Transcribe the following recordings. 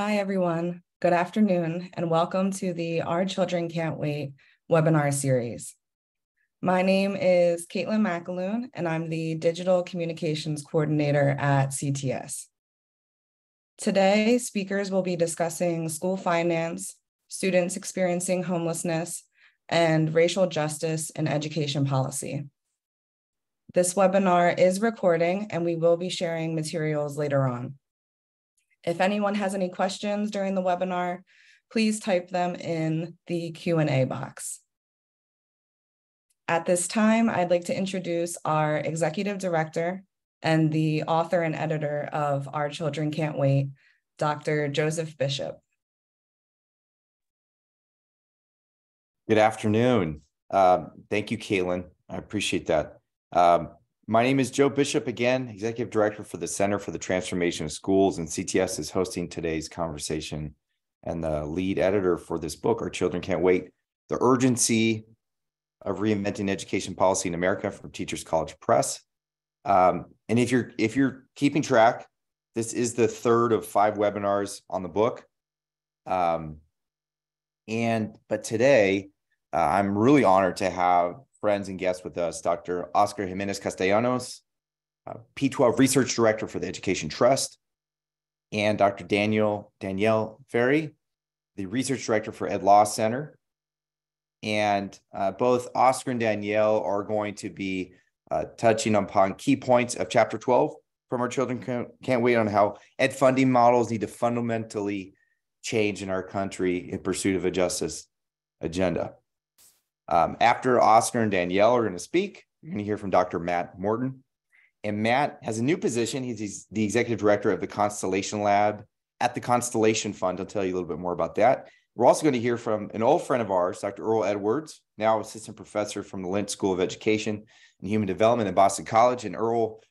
Hi, everyone. Good afternoon, and welcome to the Our Children Can't Wait webinar series. My name is Caitlin McAloon, and I'm the Digital Communications Coordinator at CTS. Today, speakers will be discussing school finance, students experiencing homelessness, and racial justice in education policy. This webinar is recording, and we will be sharing materials later on. If anyone has any questions during the webinar, please type them in the Q&A box. At this time, I'd like to introduce our Executive Director and the author and editor of Our Children Can't Wait, Dr. Joseph Bishop. Good afternoon. Thank you, Caitlin. I appreciate that. My name is Joe Bishop again, Executive Director for the Center for the Transformation of Schools, and CTS is hosting today's conversation and the lead editor for this book, Our Children Can't Wait, The Urgency of Reinventing Education Policy in America from Teachers College Press. And if you're keeping track, this is the third of 5 webinars on the book. But today, I'm really honored to have friends and guests with us, Dr. Oscar Jimenez-Castellanos, P12 Research Director for the Education Trust, and Dr. Danielle Farrie, the Research Director for Ed Law Center. And both Oscar and Danielle are going to be touching upon key points of Chapter 12 from Our Children Can't Wait on how ed funding models need to fundamentally change in our country in pursuit of a justice agenda. After Oscar and Danielle are going to speak, you're going to hear from Dr. Matt Morton. And Matt has a new position. He's the Executive Director of the Constellation Lab at the Constellation Fund. I'll tell you a little bit more about that. We're also going to hear from an old friend of ours, Dr. Earl Edwards, now Assistant Professor from the Lynch School of Education and Human Development at Boston College. And Earl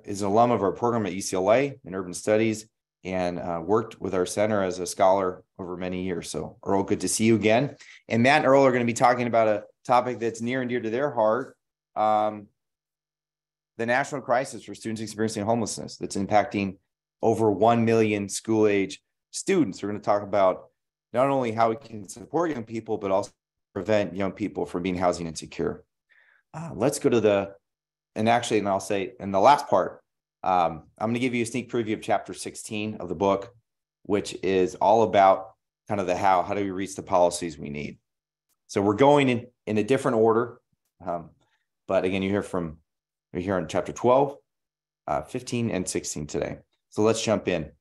is an alum of our program at UCLA in Urban Studies and worked with our center as a scholar over many years. So Earl, good to see you again. And Matt and Earl are going to be talking about a topic that's near and dear to their heart, the national crisis for students experiencing homelessness that's impacting over 1 million school-age students. We're going to talk about not only how we can support young people, but also prevent young people from being housing insecure. Let's go to I'll say in the last part, I'm going to give you a sneak preview of Chapter 16 of the book, which is all about kind of the how do we reach the policies we need. So we're going in a different order. But again, you're here on Chapter 12, 15, and 16 today. So let's jump in.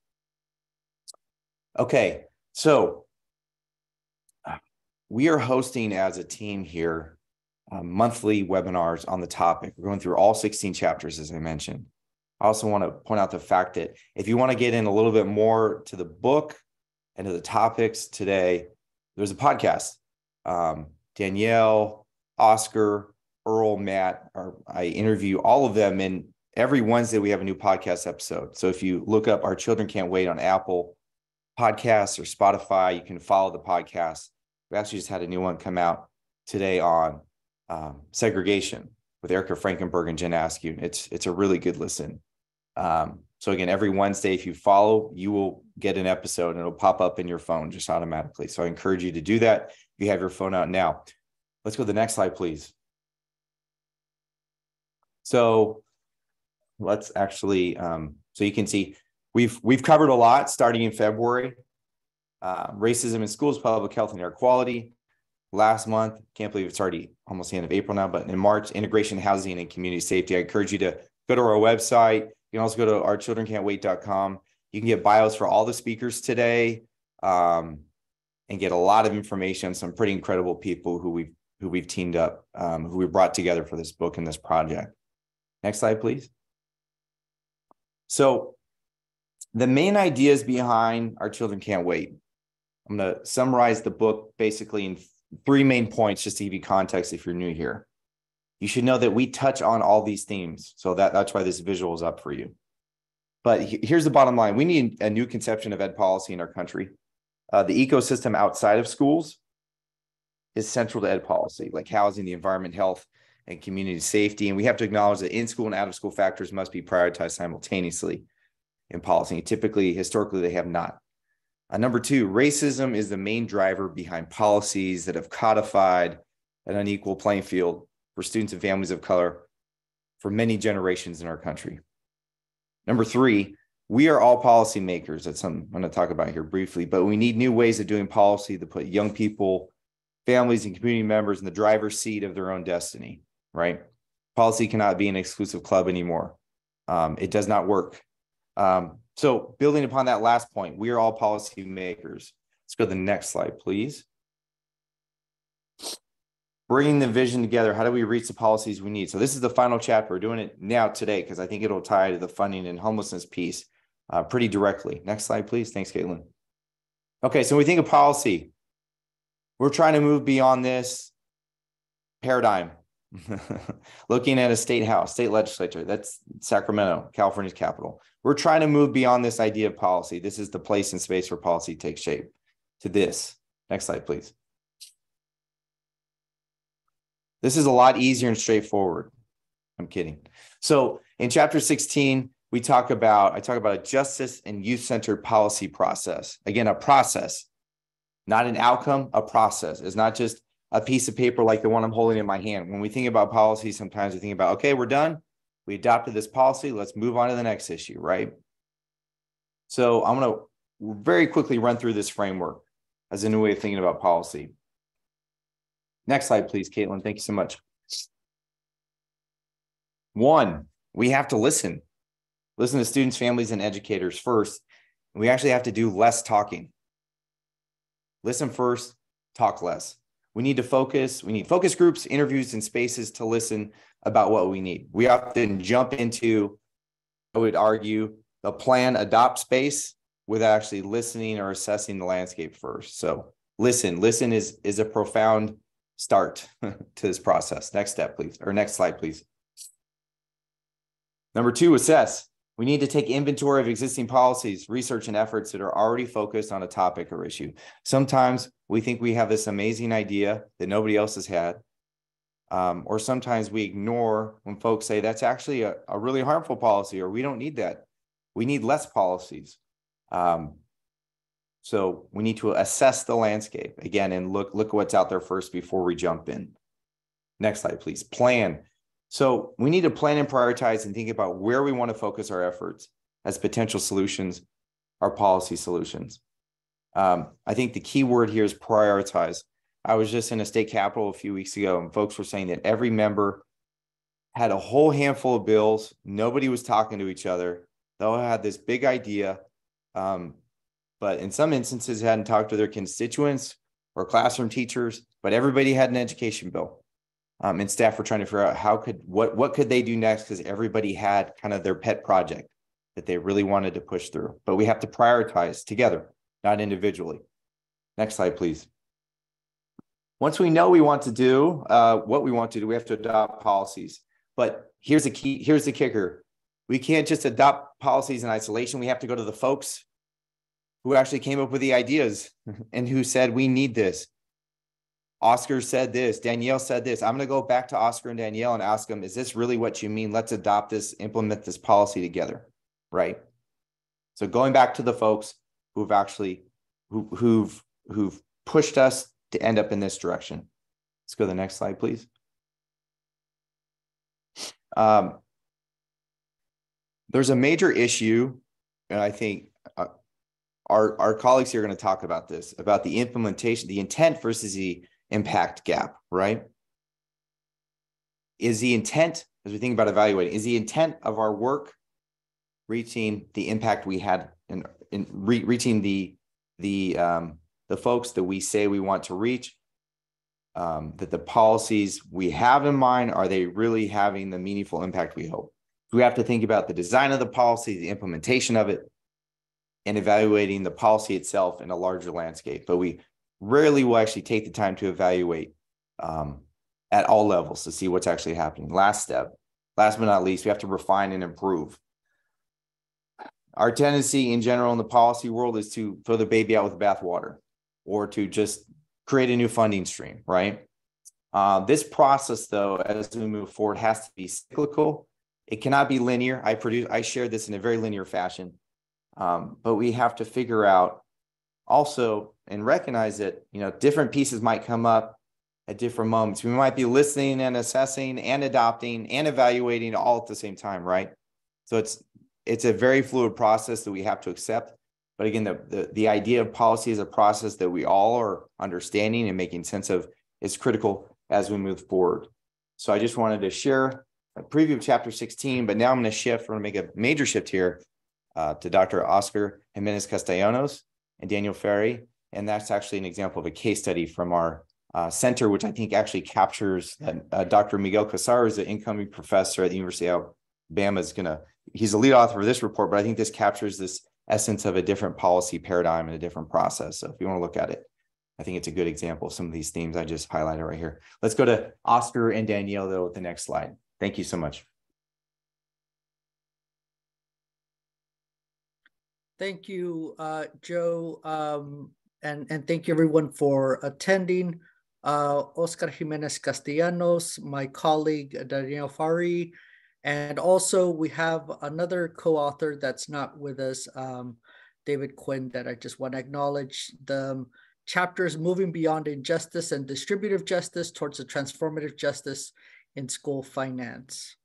Okay, so we are hosting as a team here monthly webinars on the topic. We're going through all 16 chapters, as I mentioned. I also want to point out the fact that if you want to get in a little bit more to the book and to the topics today, there's a podcast. Danielle, Oscar, Earl, Matt, I interview all of them, and every Wednesday we have a new podcast episode. So if you look up Our Children Can't Wait on Apple Podcasts or Spotify, you can follow the podcast. We actually just had a new one come out today on segregation with Erica Frankenberg and Jen Askew. It's a really good listen. So again, every Wednesday, if you follow, you will get an episode and it'll pop up in your phone just automatically. So I encourage you to do that if you have your phone out now. Let's go to the next slide, please. So let's actually, so you can see we've covered a lot starting in February. Racism in schools, public health and air quality. Last month, can't believe it's already almost the end of April now, but in March, integration, housing, and community safety. I encourage you to go to our website. You can also go to ourchildrencan'twait.com. You can get bios for all the speakers today and get a lot of information on some pretty incredible people who we've teamed up, who we brought together for this book and this project. Next slide, please. So the main ideas behind Our Children Can't Wait. I'm going to summarize the book basically in 3 main points just to give you context if you're new here. You should know that we touch on all these themes. So that's why this visual is up for you. But here's the bottom line. We need a new conception of ed policy in our country. The ecosystem outside of schools is central to ed policy, like housing, the environment, health, and community safety. And we have to acknowledge that in-school and out-of-school factors must be prioritized simultaneously in policy. Typically, historically, they have not. Number two, racism is the main driver behind policies that have codified an unequal playing field for students and families of color for many generations in our country. Number three, we are all policymakers. That's something I'm going to talk about here briefly, but we need new ways of doing policy to put young people, families, and community members in the driver's seat of their own destiny, right? Policy cannot be an exclusive club anymore. It does not work. So building upon that last point, we are all policymakers. Let's go to the next slide, please. Bringing the vision together. How do we reach the policies we need? So this is the final chapter. We're doing it now today because I think it'll tie to the funding and homelessness piece pretty directly. Next slide, please. Thanks, Caitlin. Okay, so when we think of policy, we're trying to move beyond this paradigm. Looking at a state house, state legislature, that's Sacramento, California's capital. We're trying to move beyond this idea of policy. This is the place and space where policy takes shape to this. Next slide, please. This is a lot easier and straightforward. I'm kidding. So in chapter 16, I talk about a justice and youth-centered policy process. Again, a process, not an outcome, a process. It's not just a piece of paper like the one I'm holding in my hand. When we think about policy, sometimes we think about, okay, we're done. We adopted this policy. Let's move on to the next issue, right? So I'm going to very quickly run through this framework as a new way of thinking about policy. Next slide, please, Caitlin. Thank you so much. One, we have to listen. Listen to students, families, and educators first. And we actually have to do less talking. Listen first, talk less. We need to focus. We need focus groups, interviews, and spaces to listen about what we need. We often jump into, I would argue, the plan adopt space without actually listening or assessing the landscape first. So listen is a profound start to this process. Next step, please, or next slide, please. Number two, assess. We need to take inventory of existing policies, research, and efforts that are already focused on a topic or issue. Sometimes we think we have this amazing idea that nobody else has had. Or sometimes we ignore when folks say that's actually a really harmful policy, or we don't need that. We need less policies. So we need to assess the landscape again and look what's out there first before we jump in. Next slide, please. Plan. So we need to plan and prioritize and think about where we want to focus our efforts as potential solutions, our policy solutions. I think the key word here is prioritize. I was just in a state capitol a few weeks ago, and folks were saying that every member had a whole handful of bills. Nobody was talking to each other. They all had this big idea, but in some instances hadn't talked to their constituents or classroom teachers, but everybody had an education bill. And staff were trying to figure out what could they do next, because everybody had kind of their pet project that they really wanted to push through. But we have to prioritize together, not individually. Next slide, please. Once we know we want to do what we want to do, we have to adopt policies. But here's the kicker. We can't just adopt policies in isolation. We have to go to the folks who actually came up with the ideas and who said, we need this. Oscar said this, Danielle said this. I'm going to go back to Oscar and Danielle and ask them, is this really what you mean? Let's adopt this, implement this policy together, right? So going back to the folks who've actually, who've pushed us to end up in this direction. Let's go to the next slide, please. There's a major issue, and I think our colleagues here are going to talk about this, about the implementation, the intent versus the impact gap, right? Is the intent, as we think about evaluating, is the intent of our work reaching the impact we had in reaching the folks that we say we want to reach, that the policies we have in mind, are they really having the meaningful impact we hope? We have to think about the design of the policy, the implementation of it, and evaluating the policy itself in a larger landscape. But we rarely will actually take the time to evaluate at all levels to see what's actually happening. Last step, last but not least, we have to refine and improve. Our tendency in general in the policy world is to throw the baby out with the bathwater, or to just create a new funding stream, right? This process, though, as we move forward, has to be cyclical. It cannot be linear. I share this in a very linear fashion, but we have to figure out also and recognize that, different pieces might come up at different moments. We might be listening and assessing and adopting and evaluating all at the same time, right? So it's a very fluid process that we have to accept. But again, the idea of policy as a process that we all are understanding and making sense of is critical as we move forward. So I just wanted to share a preview of chapter 16, but now I'm going to shift. We're going to make a major shift here to Dr. Oscar Jimenez-Castellanos and Danielle Farrie. And that's actually an example of a case study from our center, which I think actually captures Dr. Miguel Casar is the incoming professor at the University of Alabama. He's the lead author of this report, but I think this captures this essence of a different policy paradigm and a different process. So if you want to look at it, I think it's a good example of some of these themes I just highlighted right here. Let's go to Oscar and Danielle, though, with the next slide. Thank you so much. Thank you, Joe, and thank you everyone for attending. Oscar Jimenez-Castellanos, my colleague, Danielle Farrie, and also we have another co-author that's not with us, David Quinn, that I just want to acknowledge. The chapters Moving Beyond Injustice and Distributive Justice Towards a Transformative Justice in School Finance.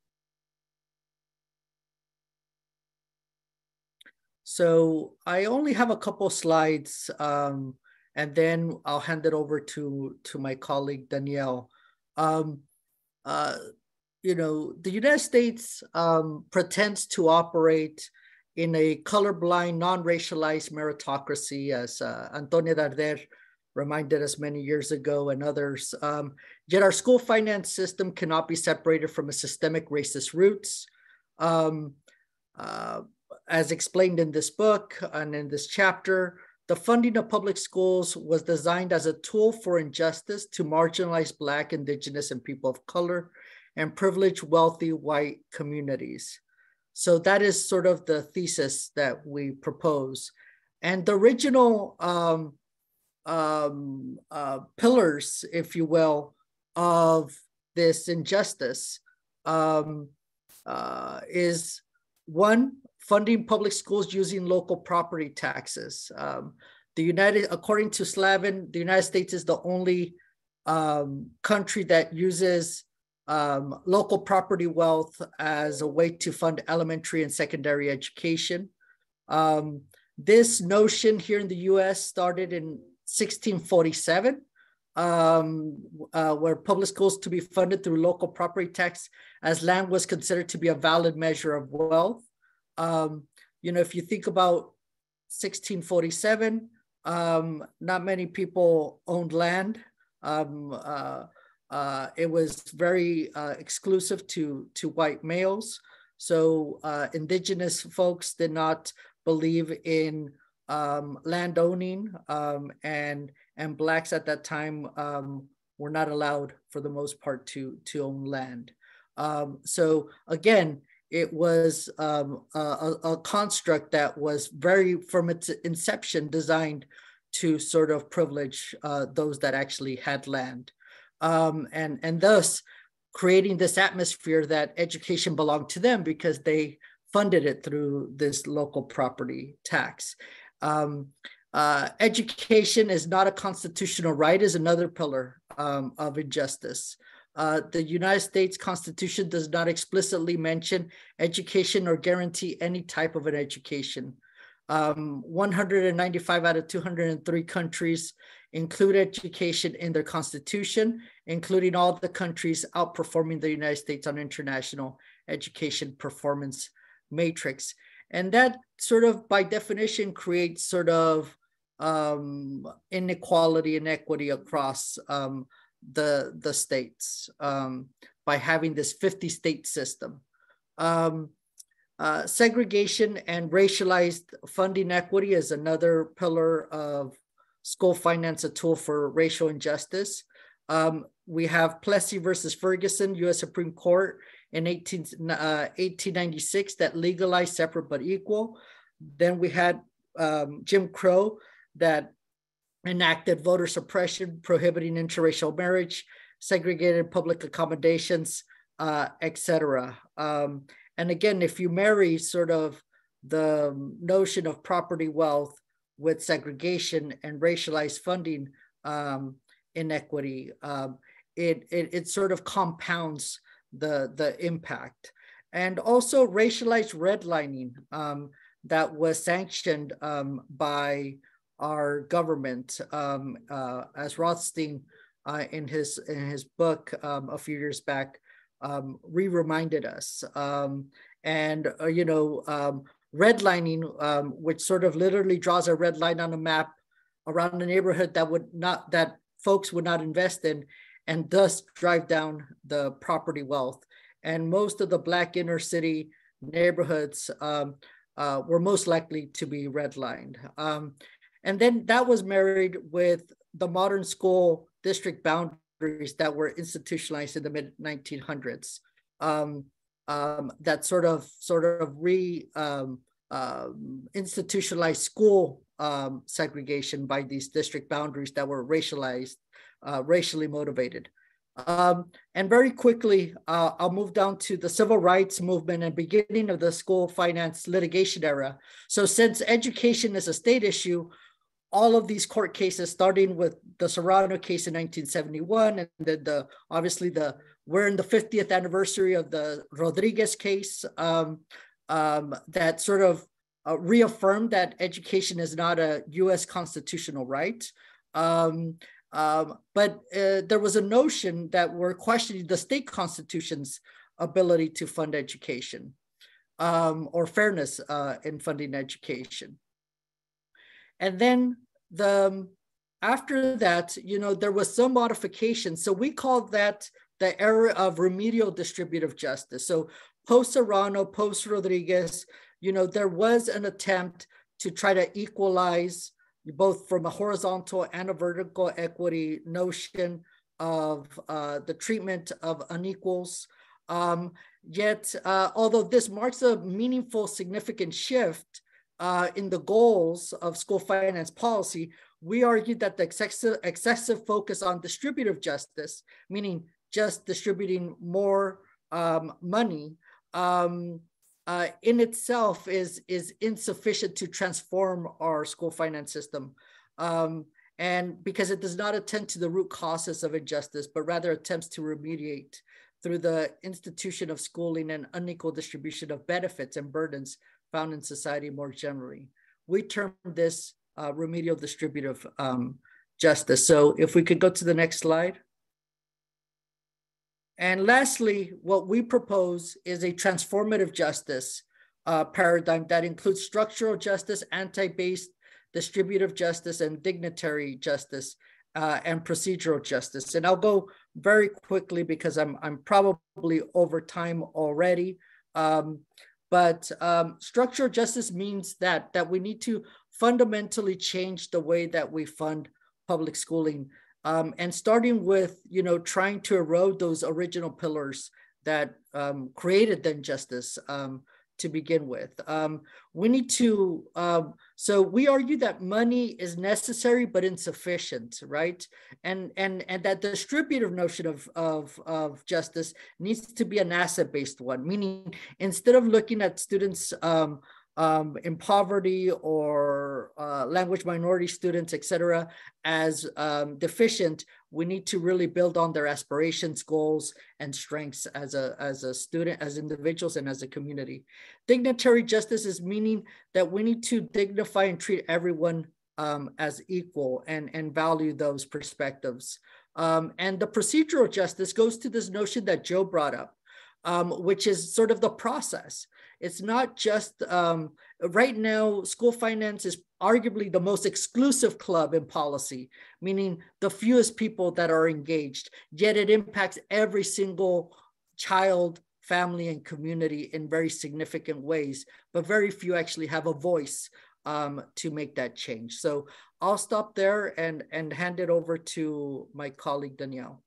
So I only have a couple slides, and then I'll hand it over to my colleague, Danielle. The United States pretends to operate in a colorblind, non-racialized meritocracy, as Antonia Darder reminded us many years ago and others. Yet our school finance system cannot be separated from a systemic racist roots. As explained in this book and in this chapter, the funding of public schools was designed as a tool for injustice to marginalize Black, Indigenous, and people of color and privileged, wealthy white communities. So that is sort of the thesis that we propose. And the original pillars, if you will, of this injustice is one, funding public schools using local property taxes. According to Slavin, the United States is the only country that uses local property wealth as a way to fund elementary and secondary education. This notion here in the US started in 1647, where public schools to be funded through local property tax, as land was considered to be a valid measure of wealth. If you think about 1647, not many people owned land. It was very exclusive to white males. So indigenous folks did not believe in land owning, and Blacks at that time were not allowed, for the most part, to own land. So again, it was a construct that was from its inception, designed to sort of privilege those that actually had land. And thus creating this atmosphere that education belonged to them because they funded it through this local property tax. Education is not a constitutional right is another pillar of injustice. The United States Constitution does not explicitly mention education or guarantee any type of an education. 195 out of 203 countries include education in their constitution, including all the countries outperforming the United States on international education performance matrix. And that sort of, by definition, creates sort of inequality and equity across the states by having this 50-state system. Segregation and racialized funding equity is another pillar of school finance, a tool for racial injustice. We have Plessy versus Ferguson, U.S. Supreme Court in 1896 that legalized separate but equal. Then we had Jim Crow that enacted voter suppression, prohibiting interracial marriage, segregated public accommodations, etc. And again, if you marry sort of the notion of property wealth with segregation and racialized funding inequity, it sort of compounds the impact. And also racialized redlining that was sanctioned by our government, as Rothstein in his book a few years back reminded us. Redlining, which sort of literally draws a red line on a map around a neighborhood that folks would not invest in, and thus drive down the property wealth. And most of the Black inner city neighborhoods were most likely to be redlined. And then that was married with the modern school district boundaries that were institutionalized in the mid-1900s. That sort of institutionalized school segregation by these district boundaries that were racialized, racially motivated. And very quickly, I'll move down to the civil rights movement and beginning of the school finance litigation era. So since education is a state issue, all of these court cases, starting with the Serrano case in 1971, and then we're in the 50th anniversary of the Rodriguez case, that sort of reaffirmed that education is not a US constitutional right. But there was a notion that we're questioning the state constitution's ability to fund education or fairness in funding education. And then after that, there was some modification. So we called that the era of remedial distributive justice. So post-Serrano, post-Rodriguez, there was an attempt to try to equalize both from a horizontal and a vertical equity notion of the treatment of unequals. Yet, although this marks a meaningful, significant shift in the goals of school finance policy, we argued that the excessive focus on distributive justice, meaning just distributing more money, in itself is insufficient to transform our school finance system. And because it does not attend to the root causes of injustice, but rather attempts to remediate through the institution of schooling and unequal distribution of benefits and burdens found in society more generally. We term this remedial distributive justice. So if we could go to the next slide. And lastly, what we propose is a transformative justice paradigm that includes structural justice, anti-based distributive justice, and dignitary justice and procedural justice. And I'll go very quickly because I'm probably over time already. But structural justice means that we need to fundamentally change the way that we fund public schooling. And starting with, trying to erode those original pillars that created the injustice to begin with. We need to, so we argue that money is necessary but insufficient, right? And that the distributive notion of justice needs to be an asset-based one, meaning instead of looking at students in poverty or language minority students, et cetera, as deficient, we need to really build on their aspirations, goals, and strengths as a student, as individuals, and as a community. Dignitary justice is meaning that we need to dignify and treat everyone as equal and value those perspectives. And the procedural justice goes to this notion that Joe brought up, which is sort of the process. It's not just, right now, school finance is arguably the most exclusive club in policy, meaning the fewest people that are engaged, yet it impacts every single child, family, and community in very significant ways, but very few actually have a voice to make that change. So I'll stop there and hand it over to my colleague, Danielle.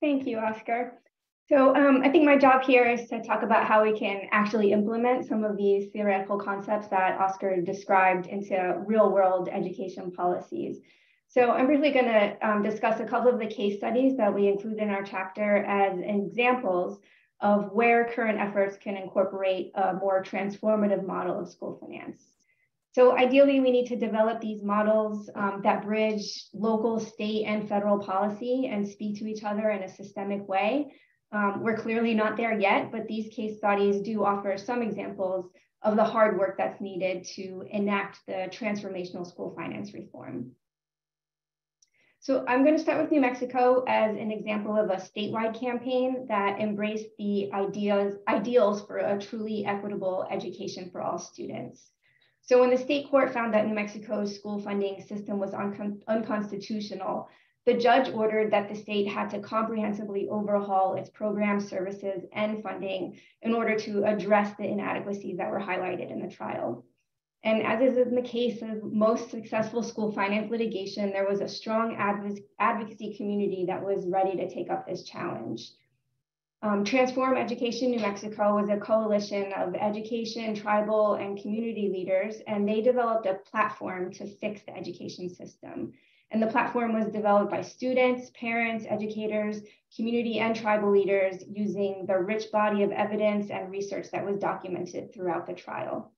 Thank you, Oscar. So I think my job here is to talk about how we can actually implement some of these theoretical concepts that Oscar described into real-world education policies. So I'm briefly going to discuss a couple of the case studies that we include in our chapter as examples of where current efforts can incorporate a more transformative model of school finance. So ideally, we need to develop these models that bridge local, state, and federal policy and speak to each other in a systemic way. We're clearly not there yet, but these case studies do offer some examples of the hard work that's needed to enact the transformational school finance reform. So I'm going to start with New Mexico as an example of a statewide campaign that embraced the ideals for a truly equitable education for all students. So when the state court found that New Mexico's school funding system was unconstitutional, the judge ordered that the state had to comprehensively overhaul its programs, services, and funding in order to address the inadequacies that were highlighted in the trial. And as is in the case of most successful school finance litigation, there was a strong advocacy community that was ready to take up this challenge. Transform Education New Mexico was a coalition of education, tribal, and community leaders, and they developed a platform to fix the education system. And the platform was developed by students, parents, educators, community, and tribal leaders using the rich body of evidence and research that was documented throughout the trial.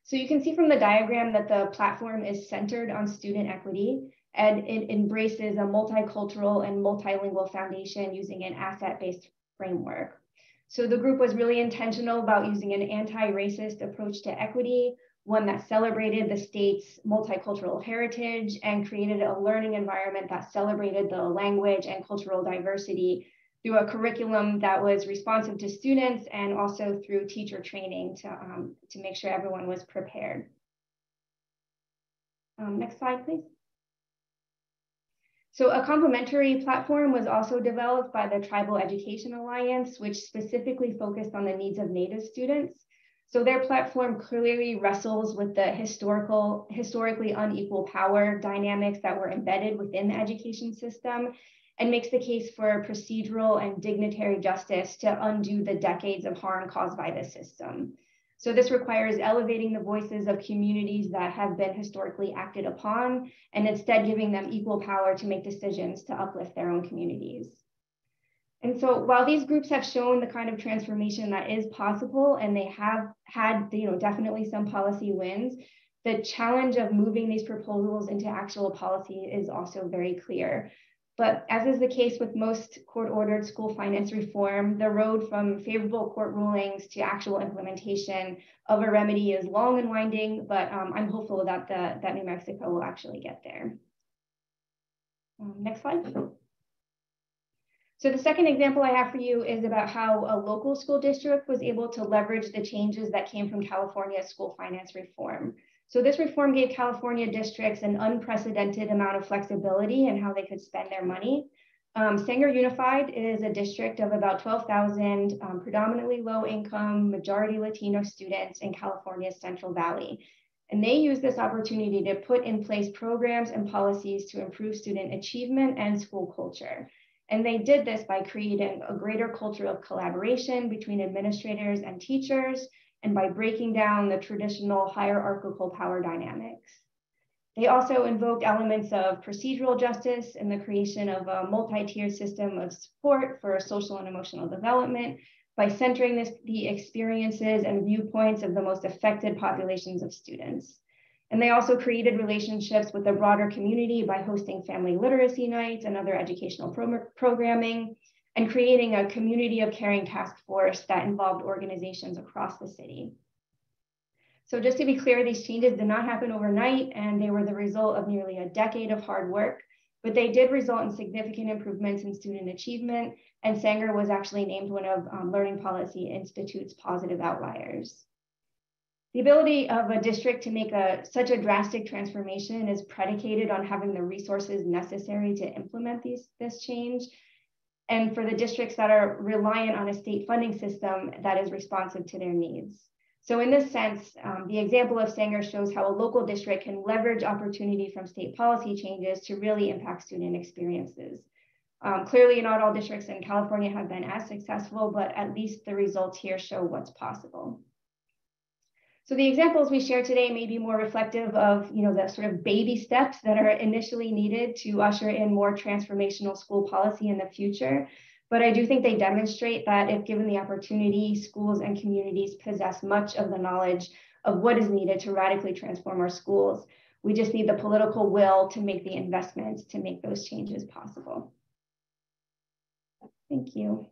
So you can see from the diagram that the platform is centered on student equity, and it embraces a multicultural and multilingual foundation using an asset-based framework. So the group was really intentional about using an anti-racist approach to equity, one that celebrated the state's multicultural heritage and created a learning environment that celebrated the language and cultural diversity through a curriculum that was responsive to students and also through teacher training to make sure everyone was prepared. Next slide, please. So a complementary platform was also developed by the Tribal Education Alliance, which specifically focused on the needs of Native students. So their platform clearly wrestles with the historically unequal power dynamics that were embedded within the education system and makes the case for procedural and dignitary justice to undo the decades of harm caused by this system. So this requires elevating the voices of communities that have been historically acted upon and instead giving them equal power to make decisions to uplift their own communities. And so while these groups have shown the kind of transformation that is possible, and they have had definitely some policy wins, the challenge of moving these proposals into actual policy is also very clear. But as is the case with most court-ordered school finance reform, the road from favorable court rulings to actual implementation of a remedy is long and winding, but I'm hopeful that New Mexico will actually get there. Next slide. So the second example I have for you is about how a local school district was able to leverage the changes that came from California's school finance reform. So this reform gave California districts an unprecedented amount of flexibility in how they could spend their money. Sanger Unified is a district of about 12,000 predominantly low income, majority Latino students in California's Central Valley. And they use this opportunity to put in place programs and policies to improve student achievement and school culture. And they did this by creating a greater culture of collaboration between administrators and teachers, and by breaking down the traditional hierarchical power dynamics. They also invoked elements of procedural justice and the creation of a multi-tiered system of support for social and emotional development by centering the experiences and viewpoints of the most affected populations of students. And they also created relationships with the broader community by hosting family literacy nights and other educational programming, and creating a community of caring task force that involved organizations across the city. So just to be clear, these changes did not happen overnight, and they were the result of nearly a decade of hard work, but they did result in significant improvements in student achievement, and Sanger was actually named one of Learning Policy Institute's positive outliers. The ability of a district to make such a drastic transformation is predicated on having the resources necessary to implement this change, and for the districts that are reliant on a state funding system that is responsive to their needs. So in this sense, the example of Sanger shows how a local district can leverage opportunity from state policy changes to really impact student experiences. Clearly, not all districts in California have been as successful, but at least the results here show what's possible. So the examples we share today may be more reflective of the sort of baby steps that are initially needed to usher in more transformational school policy in the future. But I do think they demonstrate that if given the opportunity, schools and communities possess much of the knowledge of what is needed to radically transform our schools. We just need the political will to make the investments to make those changes possible. Thank you.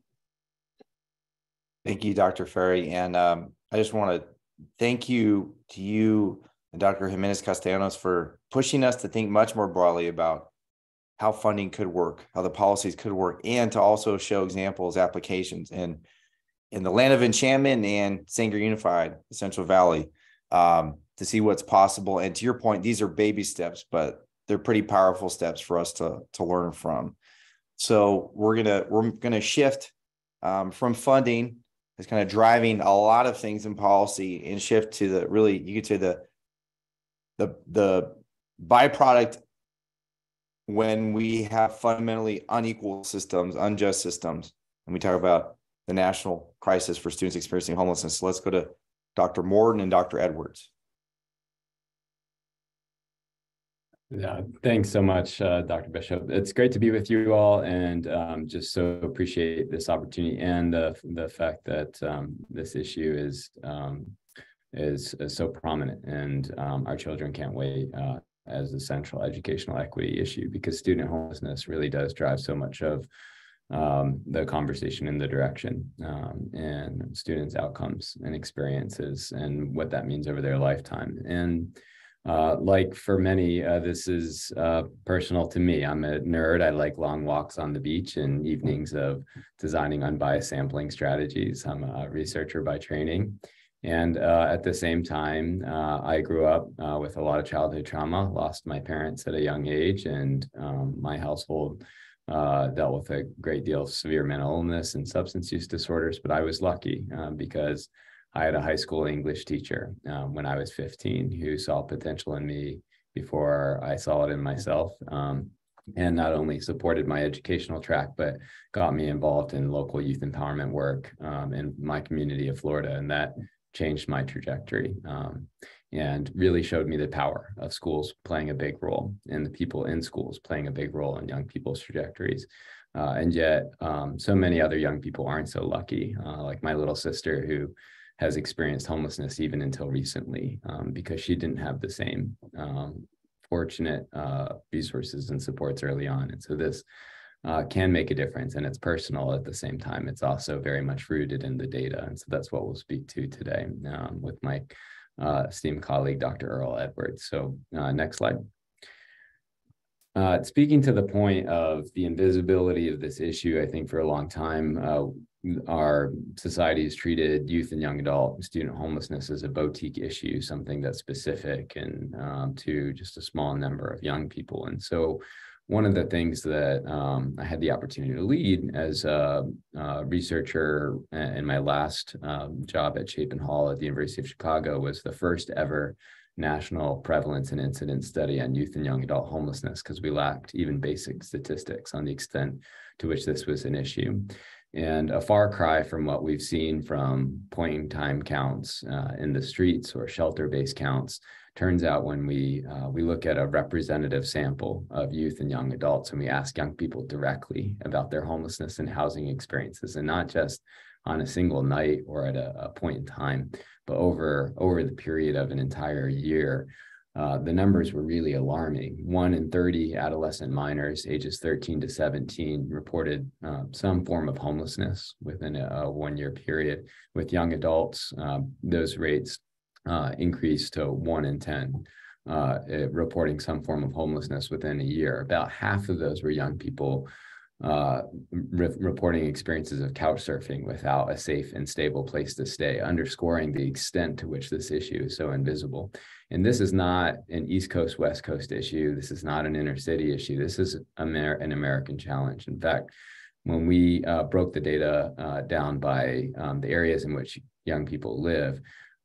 Thank you, Dr. Farrie. And I just want to thank you to you and Dr. Jimenez-Castellanos for pushing us to think much more broadly about how funding could work, how the policies could work, and to also show examples, applications in the land of enchantment and Sanger Unified, the Central Valley, to see what's possible. And to your point, these are baby steps, but they're pretty powerful steps for us to learn from. So we're gonna shift from funding, is kind of driving a lot of things in policy, and shift to the really, you could say the byproduct when we have fundamentally unequal systems, unjust systems, and we talk about the national crisis for students experiencing homelessness. So let's go to Dr. Morton and Dr. Edwards. Yeah, thanks so much, Dr. Bishop. It's great to be with you all, and just so appreciate this opportunity and the fact that this issue is so prominent, and our children can't wait as a central educational equity issue, because student homelessness really does drive so much of the conversation in the direction, and students' outcomes and experiences and what that means over their lifetime. And like for many, this is personal to me. I'm a nerd. I like long walks on the beach and evenings of designing unbiased sampling strategies. I'm a researcher by training. And at the same time, I grew up with a lot of childhood trauma, lost my parents at a young age, and my household dealt with a great deal of severe mental illness and substance use disorders. But I was lucky because I had a high school English teacher when I was 15 who saw potential in me before I saw it in myself, and not only supported my educational track, but got me involved in local youth empowerment work in my community of Florida. And that changed my trajectory and really showed me the power of schools playing a big role, and the people in schools playing a big role in young people's trajectories. And yet so many other young people aren't so lucky, like my little sister, who has experienced homelessness even until recently because she didn't have the same fortunate resources and supports early on. And so this can make a difference, and it's personal at the same time. It's also very much rooted in the data. And so that's what we'll speak to today with my esteemed colleague, Dr. Earl Edwards. So next slide. Speaking to the point of the invisibility of this issue, I think for a long time, our society has treated youth and young adult student homelessness as a boutique issue, something that's specific and to just a small number of young people. And so one of the things that I had the opportunity to lead as a researcher in my last job at Chapin Hall at the University of Chicago was the first ever national prevalence and incidence study on youth and young adult homelessness, because we lacked even basic statistics on the extent to which this was an issue. And a far cry from what we've seen from point-in-time counts in the streets or shelter-based counts. Turns out when we look at a representative sample of youth and young adults, and we ask young people directly about their homelessness and housing experiences, and not just on a single night or at a point in time, but over the period of an entire year, the numbers were really alarming. 1 in 30 adolescent minors ages 13 to 17 reported some form of homelessness within a 1-year period. With young adults, those rates increased to 1 in 10 reporting some form of homelessness within a year. About half of those were young people reporting experiences of couch surfing without a safe and stable place to stay, underscoring the extent to which this issue is so invisible. And this is not an East Coast, West Coast issue. This is not an inner city issue. This is an American challenge. In fact, when we broke the data down by the areas in which young people live,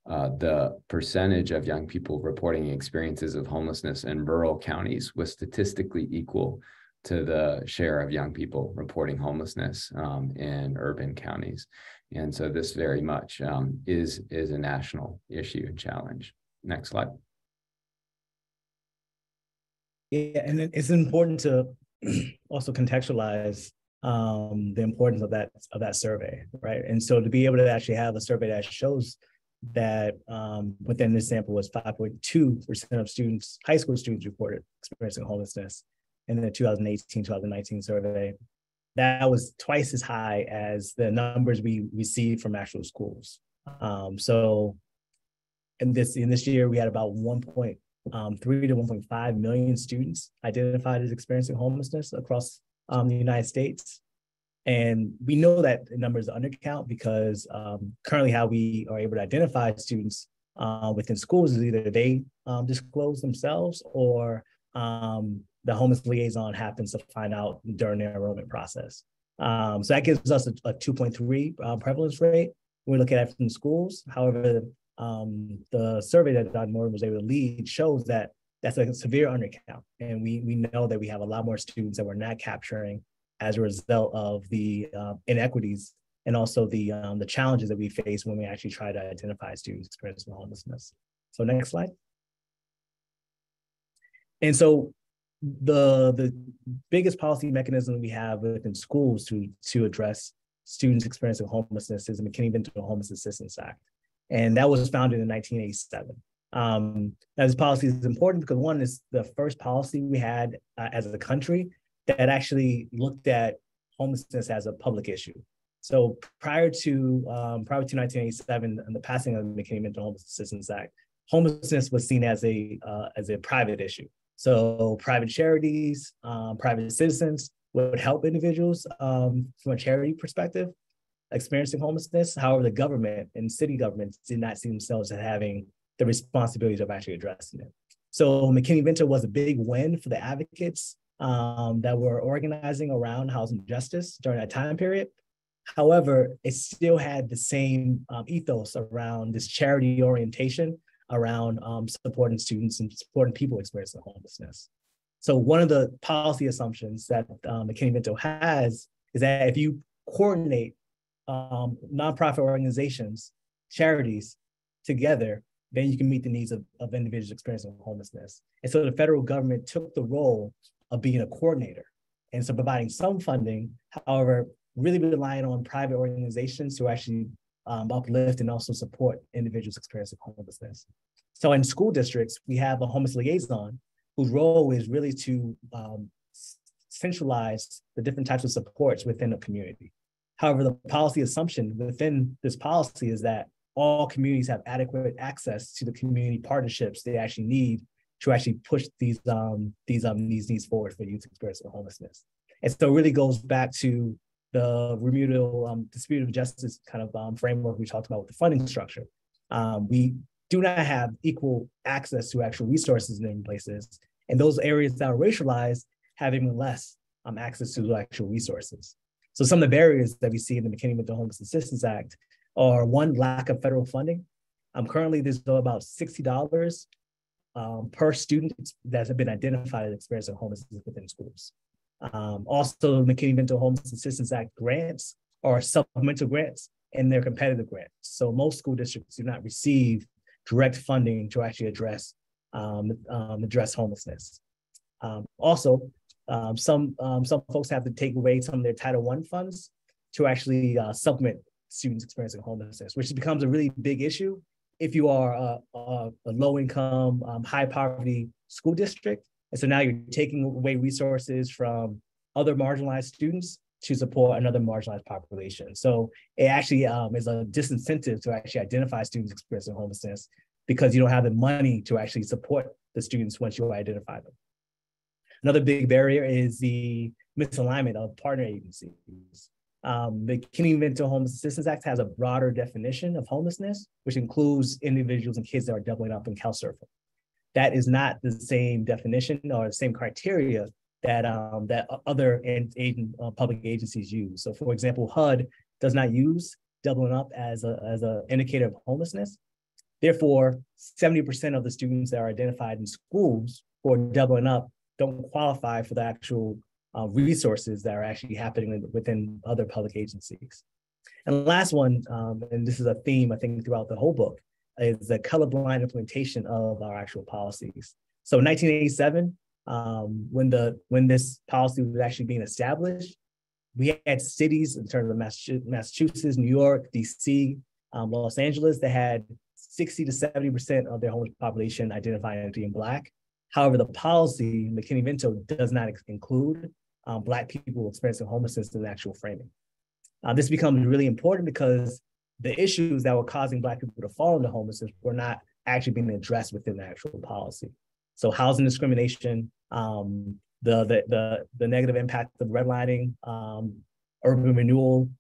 the percentage of young people reporting experiences of homelessness in rural counties was statistically equal to the share of young people reporting homelessness in urban counties. And so this very much is a national issue and challenge. Next slide. Yeah, and it's important to also contextualize the importance of that survey, right? And so to be able to actually have a survey that shows that within this sample was 5.2% of students, high school students reported experiencing homelessness in the 2018-2019 survey. That was twice as high as the numbers we received from actual schools. So in this year, we had about 1.3 to 1.5 million students identified as experiencing homelessness across the United States. And we know that the number is undercount because currently how we are able to identify students within schools is either they disclose themselves or the homeless liaison happens to find out during their enrollment process. So that gives us a 2.3 prevalence rate when we look at it from schools. However, the survey that Dr. Morton was able to lead shows that that's a severe undercount. And we know that we have a lot more students that we're not capturing as a result of the inequities and also the challenges that we face when we actually try to identify students experiencing homelessness. So next slide. And so the biggest policy mechanism we have within schools to address students experiencing homelessness is the McKinney-Vento Homeless Assistance Act. And that was founded in 1987. Now this policy is important because one is the first policy we had as a country that actually looked at homelessness as a public issue. So prior to 1987 and the passing of the McKinney-Vento Homeless Assistance Act, homelessness was seen as a private issue. So private charities, private citizens would help individuals from a charity perspective experiencing homelessness. However, the government and city governments did not see themselves as having the responsibilities of actually addressing it. So McKinney-Vento was a big win for the advocates that were organizing around housing justice during that time period. However, it still had the same ethos around this charity orientation around supporting students and supporting people experiencing homelessness. So one of the policy assumptions that McKinney-Vento has is that if you coordinate nonprofit organizations, charities together, then you can meet the needs of individuals experiencing homelessness. And so the federal government took the role of being a coordinator. And so providing some funding, however, really relying on private organizations to actually uplift and also support individuals experiencing homelessness. So in school districts, we have a homeless liaison whose role is really to centralize the different types of supports within a community. However, the policy assumption within this policy is that all communities have adequate access to the community partnerships they actually need to actually push these needs forward for youth experiencing homelessness. And so it really goes back to the remedial distributive justice kind of framework we talked about with the funding structure. We do not have equal access to actual resources in different places. And those areas that are racialized have even less access to actual resources. So some of the barriers that we see in the McKinney-Vento Homeless Assistance Act are one, lack of federal funding. Currently, there's about $60 per student that have been identified as experiencing homelessness within schools. Also, the McKinney-Vento Homeless Assistance Act grants are supplemental grants and they're competitive grants. So most school districts do not receive direct funding to actually address homelessness. Also, some folks have to take away some of their Title I funds to actually supplement students experiencing homelessness, which becomes a really big issue if you are a low-income, high-poverty school district. And so now you're taking away resources from other marginalized students to support another marginalized population. So it actually is a disincentive to actually identify students experiencing homelessness because you don't have the money to actually support the students once you identify them. Another big barrier is the misalignment of partner agencies. The McKinney-Vento Homeless Assistance Act has a broader definition of homelessness, which includes individuals and kids that are doubling up in couchsurfing. That is not the same definition or the same criteria that other public agencies use. So, for example, HUD does not use doubling up as an indicator of homelessness. Therefore, 70% of the students that are identified in schools for doubling up don't qualify for the actual resources that are actually happening within other public agencies. And the last one, and this is a theme I think throughout the whole book, is the colorblind implementation of our actual policies. So in 1987, when this policy was actually being established, we had cities in terms of Massachusetts, New York, DC, Los Angeles that had 60 to 70% of their homeless population identify as being Black. However, the policy, McKinney-Vento, does not include Black people experiencing homelessness in the actual framing. This becomes really important because the issues that were causing Black people to fall into homelessness were not actually being addressed within the actual policy. So housing discrimination, the negative impact of redlining, urban renewal,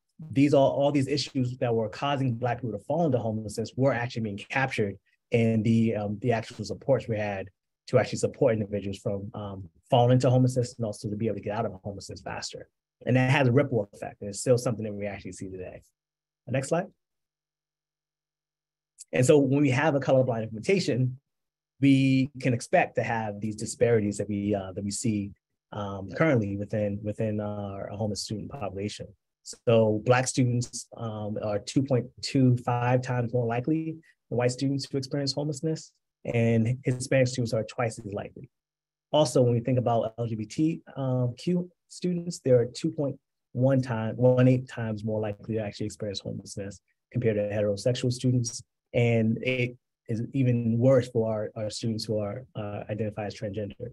all these issues that were causing Black people to fall into homelessness were actually being captured in the actual supports we had to actually support individuals from falling into homelessness and also to be able to get out of homelessness faster. And that has a ripple effect, and it's still something that we actually see today. Next slide. And so when we have a colorblind implementation, we can expect to have these disparities that we see currently within our homeless student population. So Black students are 2.25 times more likely than white students to experience homelessness, and Hispanic students are twice as likely. Also, when we think about LGBTQ students, they are 2.18 times more likely to actually experience homelessness compared to heterosexual students. And it is even worse for our students who are identified as transgender.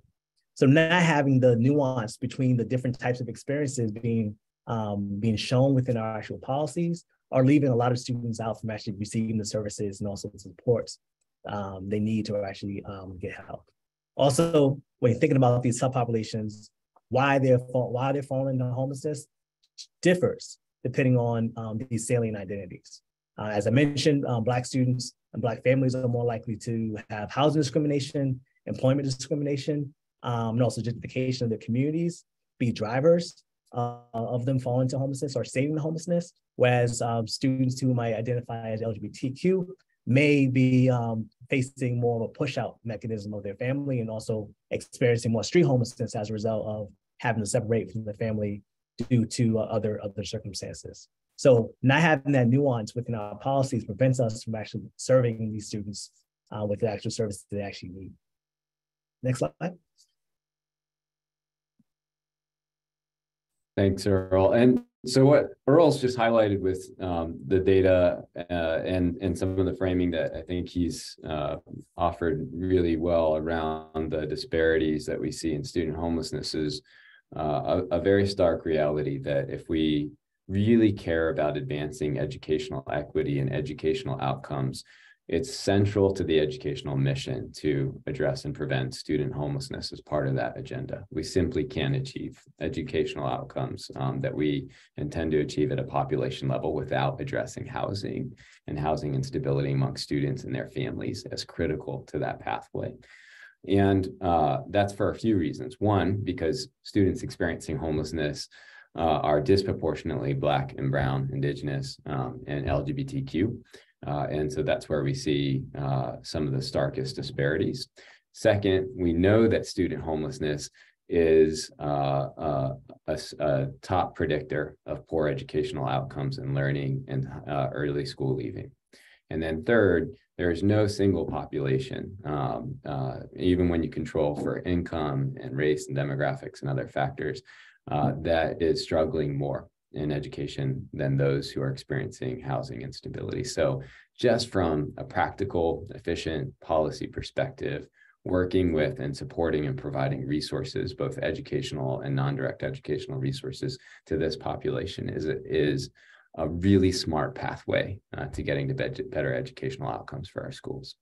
So not having the nuance between the different types of experiences being shown within our actual policies are leaving a lot of students out from actually receiving the services and also the supports they need to actually get help. Also, when you're thinking about these subpopulations, why they're falling into homelessness differs depending on these salient identities. As I mentioned, Black students and Black families are more likely to have housing discrimination, employment discrimination, and also gentrification of their communities, be drivers of them falling into homelessness or saving the homelessness, whereas students who might identify as LGBTQ may be facing more of a push-out mechanism of their family and also experiencing more street homelessness as a result of having to separate from the family due to other circumstances. So not having that nuance within our policies prevents us from actually serving these students with the actual services they actually need. Next slide. Thanks, Earl. And so what Earl's just highlighted with the data and some of the framing that I think he's offered really well around the disparities that we see in student homelessness is a very stark reality that if we really care about advancing educational equity and educational outcomes, it's central to the educational mission to address and prevent student homelessness as part of that agenda. We simply can't achieve educational outcomes that we intend to achieve at a population level without addressing housing and housing instability among students and their families as critical to that pathway. And that's for a few reasons. One, because students experiencing homelessness are disproportionately Black and Brown, Indigenous, and LGBTQ. And so that's where we see some of the starkest disparities. Second, we know that student homelessness is a top predictor of poor educational outcomes in learning and early school leaving. And then third, there is no single population, even when you control for income and race and demographics and other factors, that is struggling more in education than those who are experiencing housing instability. So just from a practical, efficient policy perspective, working with and supporting and providing resources, both educational and non-direct educational resources to this population is a really smart pathway to getting to better educational outcomes for our schools.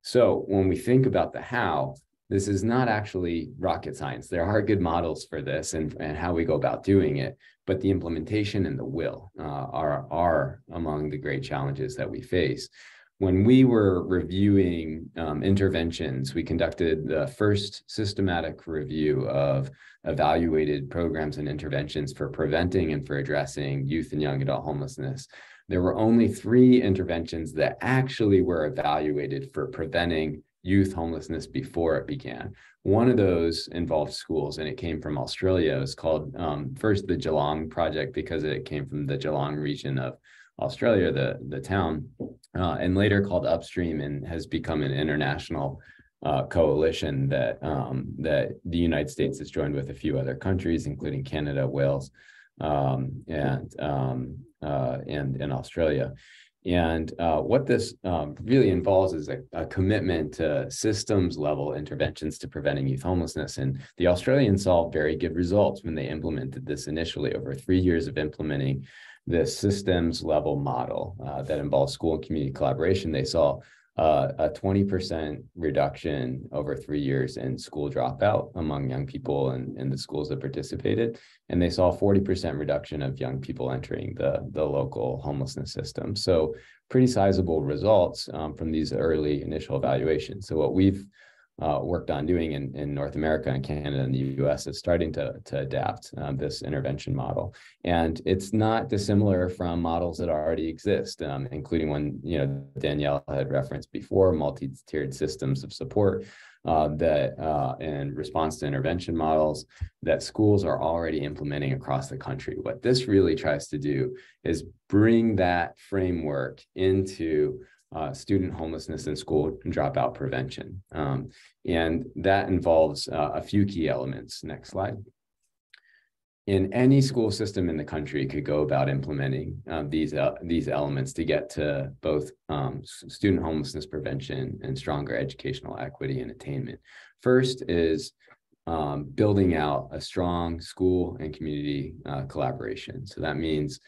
So when we think about the how, this is not actually rocket science. There are good models for this and how we go about doing it, but the implementation and the will are among the great challenges that we face. When we were reviewing interventions, we conducted the first systematic review of evaluated programs and interventions for preventing and for addressing youth and young adult homelessness. There were only 3 interventions that actually were evaluated for preventing youth homelessness before it began. One of those involved schools, and it came from Australia. It was called first the Geelong Project because it came from the Geelong region of Australia, the town, and later called Upstream, and has become an international coalition that the United States has joined with a few other countries, including Canada, Wales, and Australia. And what this really involves is a commitment to systems level interventions to preventing youth homelessness. And the Australians saw very good results when they implemented this initially. Over 3 years of implementing this systems level model that involves school and community collaboration, they saw a 20% reduction over 3 years in school dropout among young people in the schools that participated. And they saw a 40% reduction of young people entering the local homelessness system. So pretty sizable results from these early initial evaluations. So what we've worked on doing in North America and Canada and the US is starting to adapt this intervention model. And it's not dissimilar from models that already exist, including one, Danielle had referenced before, multi-tiered systems of support that in response to intervention models that schools are already implementing across the country. What this really tries to do is bring that framework into student homelessness and school dropout prevention. And that involves a few key elements. Next slide. In any school system in the country could go about implementing these elements to get to both student homelessness prevention and stronger educational equity and attainment. First is building out a strong school and community collaboration. So that means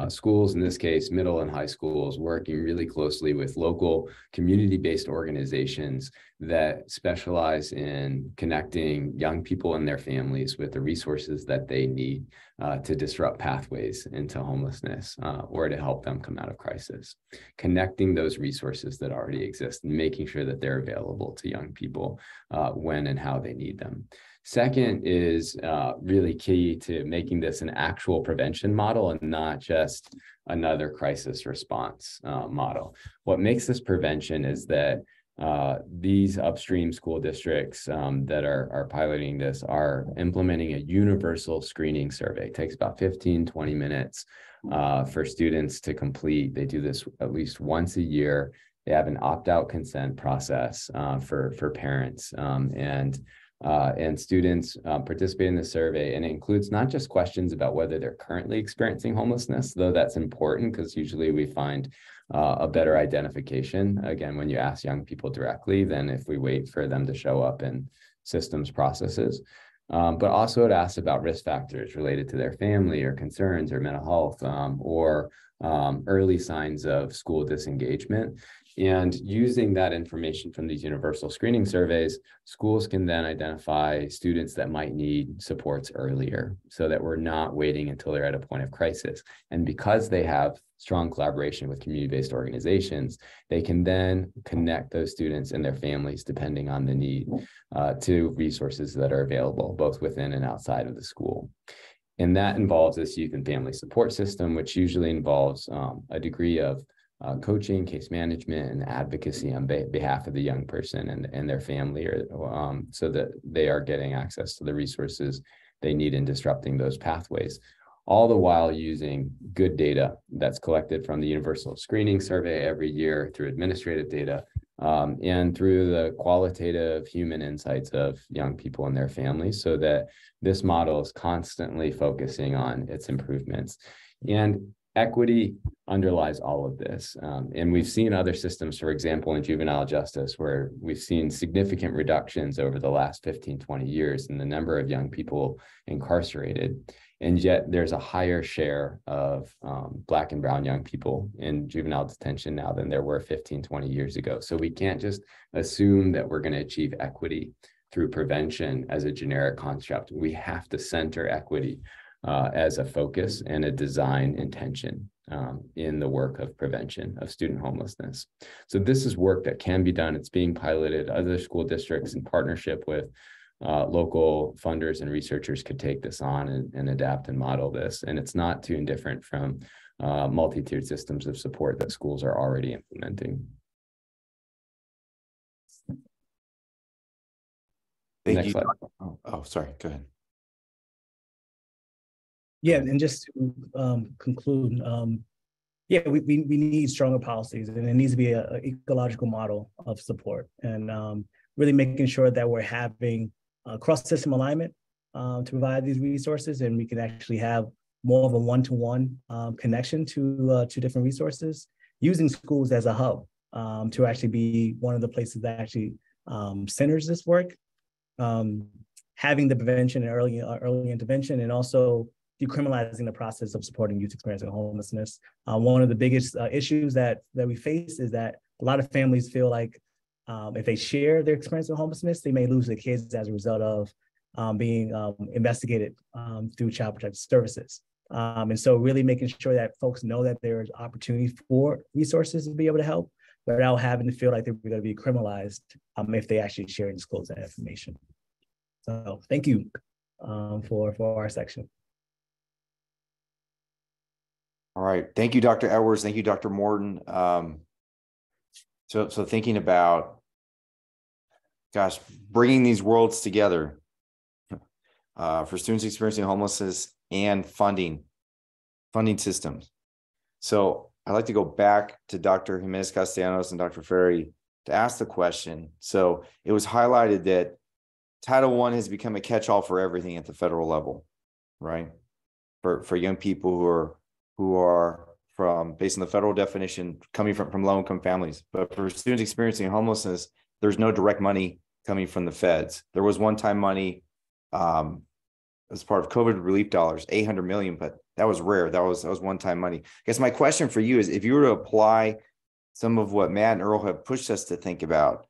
schools, in this case, middle and high schools, working really closely with local community-based organizations that specialize in connecting young people and their families with the resources that they need to disrupt pathways into homelessness or to help them come out of crisis. Connecting those resources that already exist and making sure that they're available to young people when and how they need them. Second is really key to making this an actual prevention model and not just another crisis response model. What makes this prevention is that these upstream school districts that are piloting this are implementing a universal screening survey. It takes about 15-20 minutes for students to complete. They do this at least once a year. They have an opt-out consent process for parents and students participate in the survey, and it includes not just questions about whether they're currently experiencing homelessness, though that's important because usually we find a better identification, again, when you ask young people directly than if we wait for them to show up in systems processes. But also it asks about risk factors related to their family or concerns or mental health or early signs of school disengagement. And using that information from these universal screening surveys, schools can then identify students that might need supports earlier so that we're not waiting until they're at a point of crisis. And because they have strong collaboration with community-based organizations, they can then connect those students and their families, depending on the need, to resources that are available both within and outside of the school. And that involves this youth and family support system, which usually involves a degree of coaching, case management, and advocacy on behalf of the young person and their family, so that they are getting access to the resources they need in disrupting those pathways, all the while using good data that's collected from the Universal Screening Survey every year through administrative data and through the qualitative human insights of young people and their families, so that this model is constantly focusing on its improvements. And equity underlies all of this. And we've seen other systems, for example, in juvenile justice, where we've seen significant reductions over the last 15, 20 years in the number of young people incarcerated. And yet there's a higher share of Black and brown young people in juvenile detention now than there were 15, 20 years ago. So we can't just assume that we're going to achieve equity through prevention as a generic construct. We have to center equity as a focus and a design intention in the work of prevention of student homelessness. So this is work that can be done. It's being piloted. Other school districts in partnership with local funders and researchers could take this on and adapt and model this. And it's not too indifferent from multi-tiered systems of support that schools are already implementing. Thank Next you. slide. Oh, sorry. Go ahead. Yeah, and just to conclude, yeah, we need stronger policies, and it needs to be an ecological model of support, and really making sure that we're having cross-system alignment to provide these resources, and we can actually have more of a one-to-one connection to different resources, using schools as a hub to actually be one of the places that actually centers this work, having the prevention and early intervention, and also decriminalizing the process of supporting youth experiencing homelessness. One of the biggest issues that we face is that a lot of families feel like if they share their experience with homelessness, they may lose their kids as a result of being investigated through Child Protective Services. And so really making sure that folks know that there is opportunity for resources to be able to help without having to feel like they're going to be criminalized if they actually share and disclose that information. So thank you for our section. All right. Thank you, Dr. Edwards. Thank you, Dr. Morton. So thinking about, gosh, bringing these worlds together for students experiencing homelessness and funding systems. So I'd like to go back to Dr. Jimenez-Castellanos and Dr. Farrie to ask the question. So it was highlighted that Title I has become a catch-all for everything at the federal level, right? For young people who are from, based on the federal definition, coming from low-income families. But for students experiencing homelessness, there's no direct money coming from the feds. There was one-time money as part of COVID relief dollars, $800 million, but that was rare. That was one-time money. I guess my question for you is, if you were to apply some of what Matt and Earl have pushed us to think about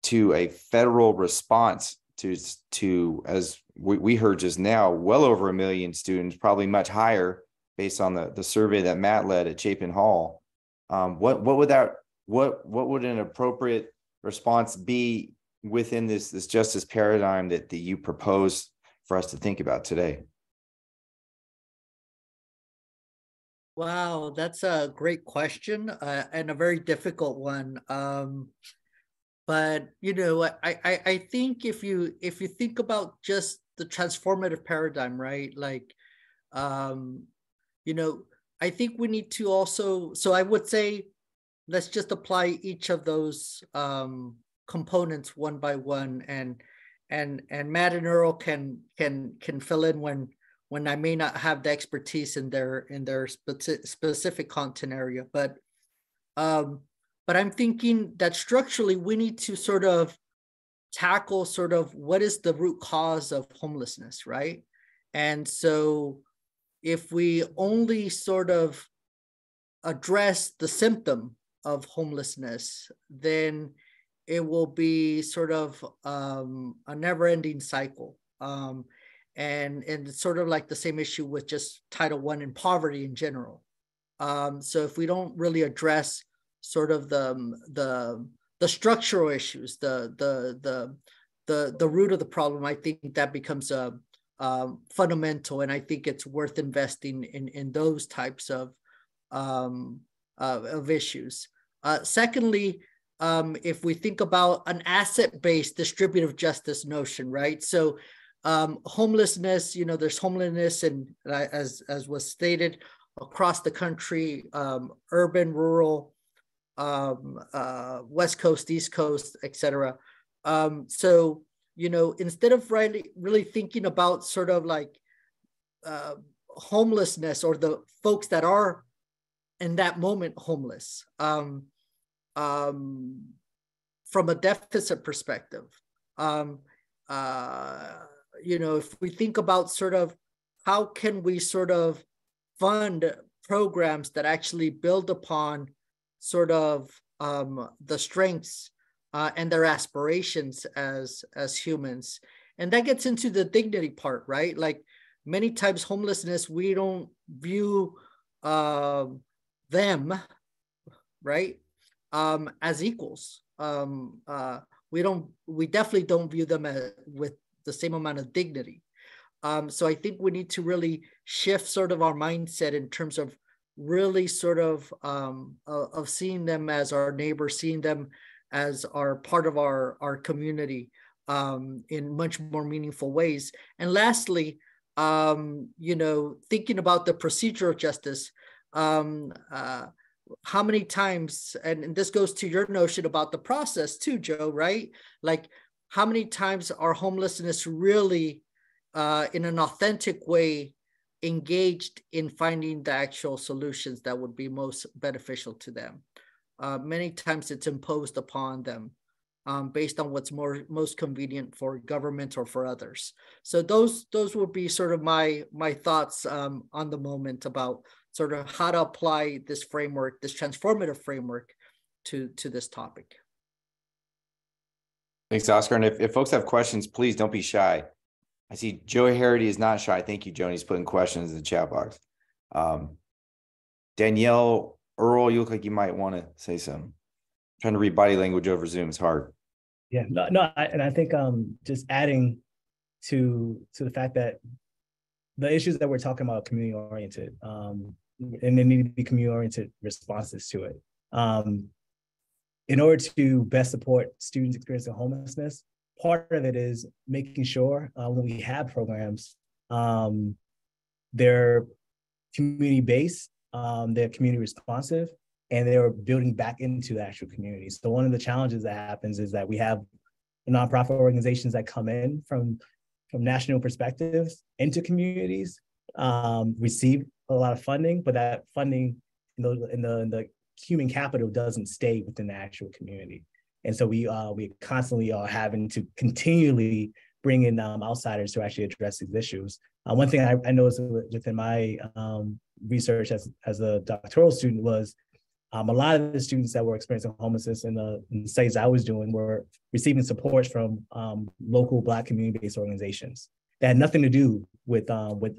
to a federal response to as we heard just now, well over 1 million students, probably much higher based on the survey that Matt led at Chapin Hall, what would an appropriate response be within this justice paradigm that you propose for us to think about today? Wow, that's a great question and a very difficult one. But I think if you think about just the transformative paradigm, right? Like, I think we need to also. So I would say, let's just apply each of those components one by one, and Matt and Earl can fill in when I may not have the expertise in their specific content area, but I'm thinking that structurally we need to sort of tackle sort of what is the root cause of homelessness, right? And so if we only sort of address the symptom of homelessness, then it will be sort of a never-ending cycle. And it's sort of like the same issue with just Title I and poverty in general. So if we don't really address sort of the structural issues, the root of the problem, I think that becomes fundamental, and I think it's worth investing in those types of issues. Secondly, if we think about an asset-based distributive justice notion, right? So homelessness, there's homelessness, and as was stated, across the country, urban, rural, West Coast, East Coast, etc. So, instead of really thinking about sort of like homelessness or the folks that are in that moment homeless, from a deficit perspective, if we think about sort of how can we sort of fund programs that actually build upon sort of the strengths and their aspirations as humans. And that gets into the dignity part, right? Like many times homelessness, we don't view them, right, as equals. We definitely don't view them with the same amount of dignity. So I think we need to really shift sort of our mindset in terms of really sort of seeing them as our neighbors, seeing them as our part of our community in much more meaningful ways. And lastly, thinking about the procedural justice, how many times, and this goes to your notion about the process too, Joe, right? Like how many times are homelessness really in an authentic way engaged in finding the actual solutions that would be most beneficial to them. Many times it's imposed upon them based on what's most convenient for government or for others. So those would be sort of my thoughts on the moment about sort of how to apply this framework, this transformative framework to this topic. Thanks, Oscar. And if folks have questions, please don't be shy. I see Joey Harity is not shy. Thank you, Joey. He's putting questions in the chat box. Danielle, Earl, you look like you might want to say something. Trying to read body language over Zoom is hard. Yeah, and I think just adding to the fact that the issues that we're talking about are community oriented, and there need to be community oriented responses to it. In order to best support students experiencing homelessness, part of it is making sure when we have programs, they're community-based, they're community responsive, and they're building back into the actual community. So one of the challenges that happens is that we have nonprofit organizations that come in from national perspectives into communities, receive a lot of funding, but that funding in the human capital doesn't stay within the actual community. And so we constantly are having to continually bring in outsiders to actually address these issues. One thing I noticed within my research as a doctoral student was a lot of the students that were experiencing homelessness in the studies I was doing were receiving support from local Black community-based organizations that had nothing to do with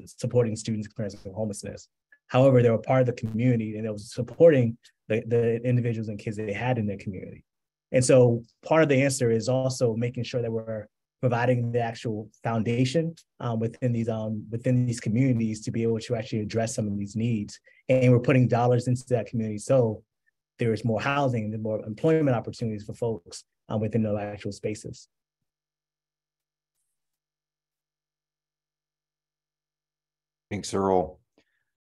supporting students experiencing homelessness. However, they were part of the community and it was supporting the individuals and kids that they had in their community. And so part of the answer is also making sure that we're providing the actual foundation within these communities to be able to actually address some of these needs. And we're putting dollars into that community so there's more housing and more employment opportunities for folks within the actual spaces. Thanks, Earl.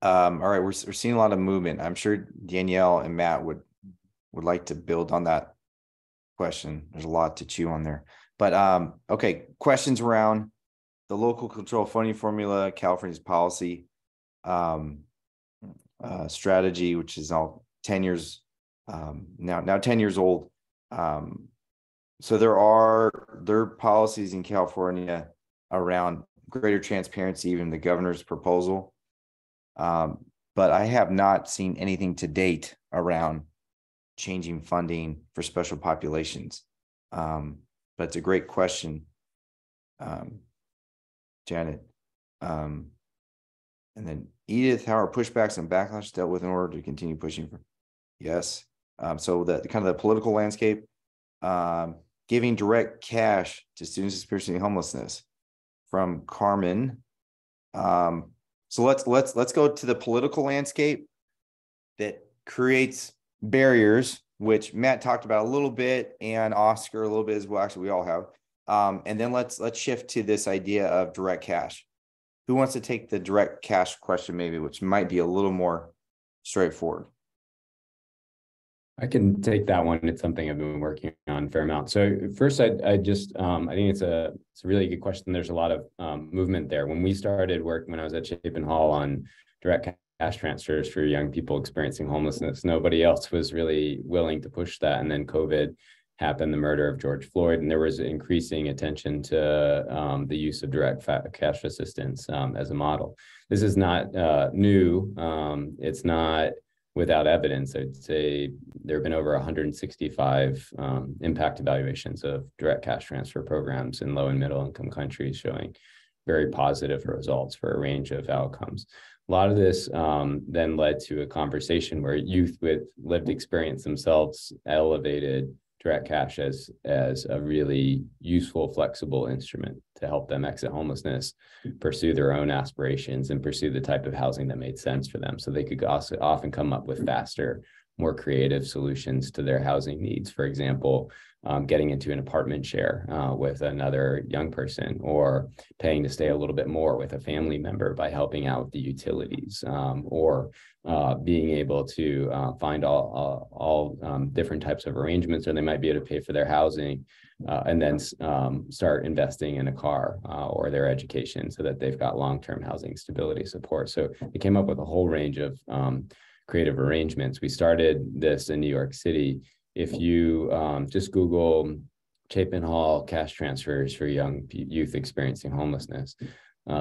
All right, we're seeing a lot of movement. I'm sure Danielle and Matt would like to build on that question. There's a lot to chew on there. But okay, questions around the local control funding formula, California's policy strategy, which is now 10 years now 10 years old. So there are policies in California around greater transparency, even the governor's proposal. But I have not seen anything to date around changing funding for special populations. But it's a great question, Janet. And then Edith, how are pushbacks and backlash dealt with in order to continue pushing for? Yes. So the kind of the political landscape, giving direct cash to students experiencing homelessness from Carmen. So let's go to the political landscape that creates barriers, which Matt talked about a little bit and Oscar a little bit as well. Actually, we all have. And then let's shift to this idea of direct cash. Who wants to take the direct cash question, maybe, which might be a little more straightforward? I can take that one. It's something I've been working on a fair amount. So first, I think it's a really good question. There's a lot of movement there. When we started work, when I was at Chapin Hall on direct cash transfers for young people experiencing homelessness, nobody else was really willing to push that. And then COVID happened, the murder of George Floyd, and there was increasing attention to the use of direct cash assistance as a model. This is not new. It's not without evidence. I'd say there have been over 165 impact evaluations of direct cash transfer programs in low and middle income countries showing very positive results for a range of outcomes. A lot of this then led to a conversation where youth with lived experience themselves elevated direct cash as a really useful, flexible instrument to help them exit homelessness, pursue their own aspirations, and pursue the type of housing that made sense for them. So they could also often come up with faster, more creative solutions to their housing needs. For example, getting into an apartment share with another young person, or paying to stay a little bit more with a family member by helping out with the utilities, or being able to find all different types of arrangements, or they might be able to pay for their housing and then start investing in a car or their education so that they've got long-term housing stability support. So they came up with a whole range of creative arrangements. We started this in New York City. If you just Google Chapin Hall cash transfers for young youth experiencing homelessness,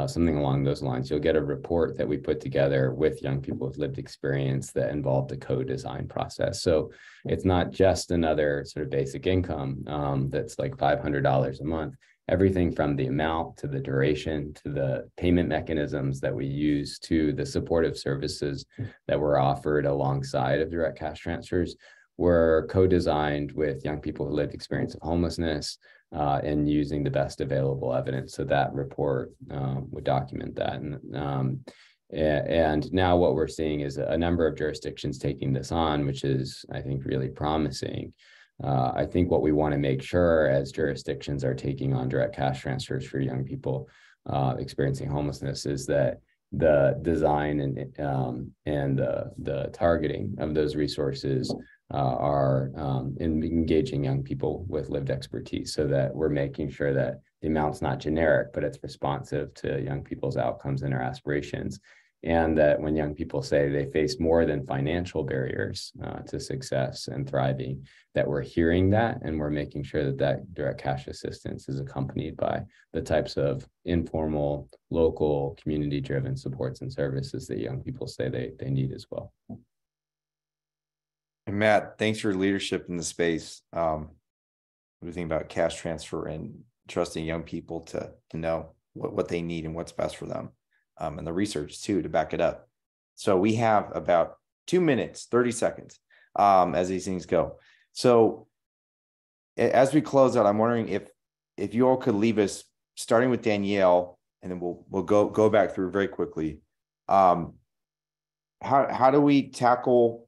something along those lines, you'll get a report that we put together with young people with lived experience that involved a co-design process. So it's not just another sort of basic income that's like $500 a month. Everything from the amount to the duration to the payment mechanisms that we use to the supportive services that were offered alongside of direct cash transfers were co-designed with young people who lived experience of homelessness and using the best available evidence. So that report would document that. And now what we're seeing is a number of jurisdictions taking this on, which is, I think, really promising. I think what we want to make sure as jurisdictions are taking on direct cash transfers for young people experiencing homelessness is that the design and the targeting of those resources are in engaging young people with lived expertise, so that we're making sure that the amount's not generic, but it's responsive to young people's outcomes and their aspirations. And that when young people say they face more than financial barriers to success and thriving, that we're hearing that, and we're making sure that that direct cash assistance is accompanied by the types of informal, local, community-driven supports and services that young people say they need as well. And Matt, thanks for your leadership in the space. What do you think about cash transfer and trusting young people to know what they need and what's best for them? And the research too to back it up. So we have about 2 minutes, 30 seconds as these things go. So as we close out, I'm wondering if you all could leave us, starting with Danielle, and then we'll go back through very quickly. How do we tackle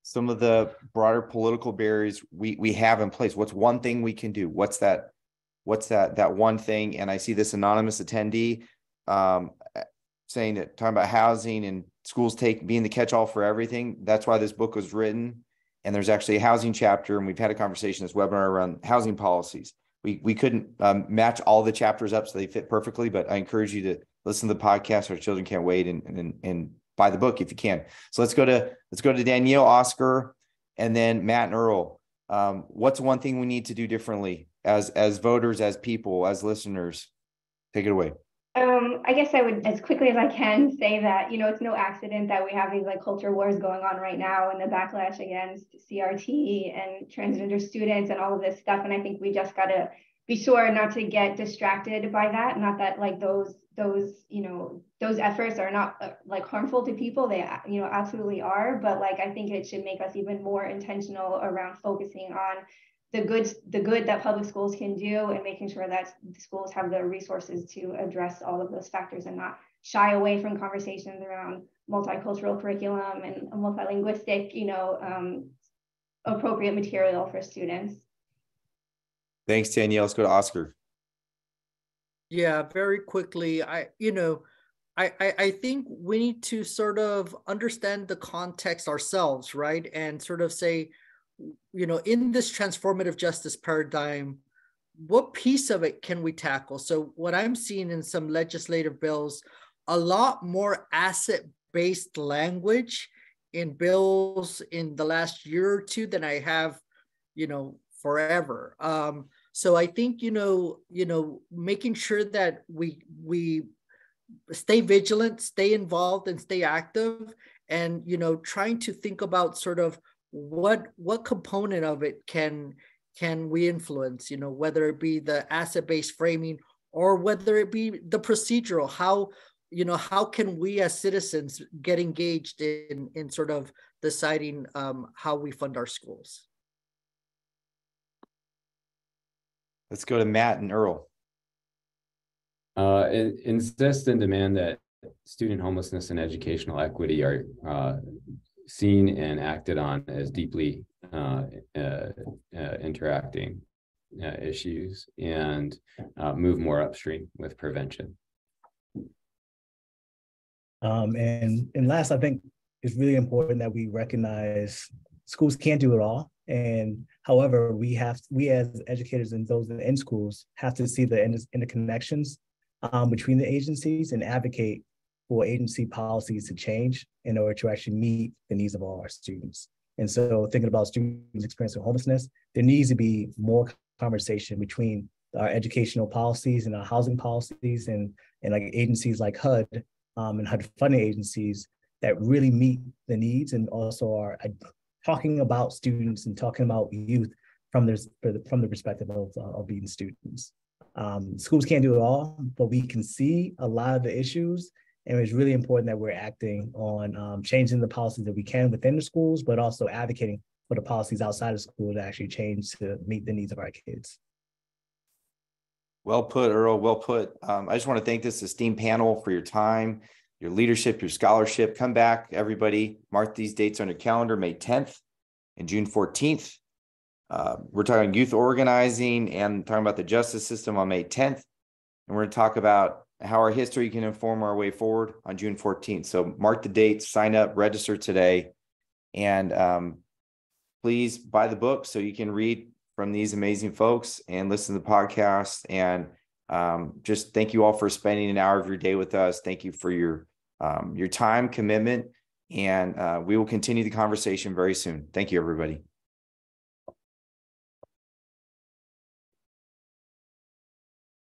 some of the broader political barriers we have in place? What's one thing we can do? What's that one thing? And I see this anonymous attendee saying that, talking about housing and schools being the catch-all for everything. That's why this book was written. And there's actually a housing chapter, and we've had a conversation this webinar around housing policies. We couldn't match all the chapters up so they fit perfectly, but I encourage you to listen to the podcast. Our Children Can't Wait, and buy the book if you can. So let's go to Danielle, Oscar, and then Matt and Earl. What's one thing we need to do differently as voters, as people, as listeners? Take it away. I guess I would, as quickly as I can, say that, it's no accident that we have these like culture wars going on right now, and the backlash against CRT and transgender students and all of this stuff. And I think we just got to be sure not to get distracted by that. Not that like those efforts are not like harmful to people. They, absolutely are. But like, I think it should make us even more intentional around focusing on the good that public schools can do, and making sure that schools have the resources to address all of those factors and not shy away from conversations around multicultural curriculum and multilinguistic, appropriate material for students. Thanks, Danielle. Let's go to Oscar. Yeah, very quickly. I think we need to sort of understand the context ourselves, right? And sort of say, in this transformative justice paradigm, what piece of it can we tackle? So what I'm seeing in some legislative bills, a lot more asset-based language in bills in the last year or two than I have, forever. So I think, making sure that we stay vigilant, stay involved, and stay active, and, trying to think about sort of what component of it can we influence, whether it be the asset-based framing or whether it be the procedural, how can we as citizens get engaged in sort of deciding how we fund our schools? Let's go to Matt and Earl. Insist and demand that student homelessness and educational equity are seen and acted on as deeply interacting issues, and move more upstream with prevention. And last, I think it's really important that we recognize schools can't do it all. And however, we as educators and those in schools have to see the interconnections between the agencies and advocate for agency policies to change in order to actually meet the needs of all our students. And so thinking about students experiencing homelessness, there needs to be more conversation between our educational policies and our housing policies and like agencies like HUD and HUD funding agencies that really meet the needs and also are talking about students and talking about youth from the perspective of being students. Schools can't do it all, but we can see a lot of the issues, and it's really important that we're acting on changing the policies that we can within the schools, but also advocating for the policies outside of school to actually change to meet the needs of our kids. Well put, Earl, well put. I just want to thank this esteemed panel for your time, your leadership, your scholarship. Come back, everybody. Mark these dates on your calendar, May 10th and June 14th. We're talking youth organizing and talking about the justice system on May 10th. And we're going to talk about how our history can inform our way forward on June 14th. So mark the dates, sign up, register today, and please buy the book so you can read from these amazing folks and listen to the podcast. And just thank you all for spending an hour of your day with us. Thank you for your time, commitment, and we will continue the conversation very soon. Thank you, everybody.